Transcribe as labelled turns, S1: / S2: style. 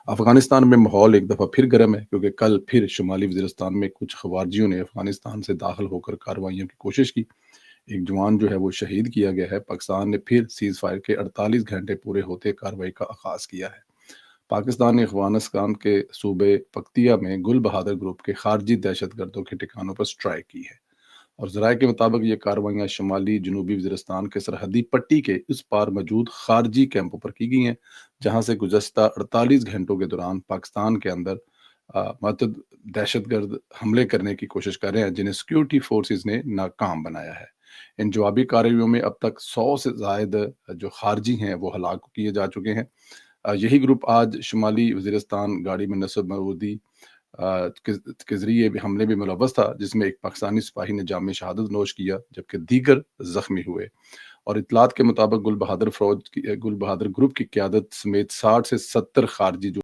S1: افغانستان میں ماحول ایک دفعہ پھر گرم ہے کیونکہ کل پھر شمالی وزیرستان میں کچھ خوارجیوں نے افغانستان سے داخل ہو کر کارروائیوں کی کوشش کی۔ ایک جوان جو ہے وہ شہید کیا گیا ہے۔ پاکستان نے پھر سیز فائر کے 48 گھنٹے پورے ہوتے کارروائی کا آغاز کیا ہے۔ پاکستان نے افغانستان کے صوبے پکتیا میں گل بہادر گروپ کے خارجی دہشت گردوں کے ٹھکانوں پر سٹرائیک کی ہے، اور ذرائع کے مطابق یہ کارروائیاں شمالی جنوبی وزیرستان کے سرحدی پٹی کے اس پار موجود خارجی کیمپوں پر کی گئی ہیں، جہاں سے گزشتہ 48 گھنٹوں کے دوران پاکستان کے اندر متعدد دہشت گرد حملے کرنے کی کوشش کر رہے ہیں، جنہیں سیکیورٹی فورسز نے ناکام بنایا ہے۔ ان جوابی کارروائیوں میں اب تک 100 سے زائد جو خارجی ہیں وہ ہلاک کیے جا چکے ہیں۔ یہی گروپ آج شمالی وزیرستان گاڑی میں نصب مودی کے ذریعے بھی حملے میں ملوث تھا، جس میں ایک پاکستانی سپاہی نے جام شہادت نوش کیا جبکہ دیگر زخمی ہوئے، اور اطلاعات کے مطابق گل بہادر گروپ کی قیادت سمیت 60 سے 70 خارجی جو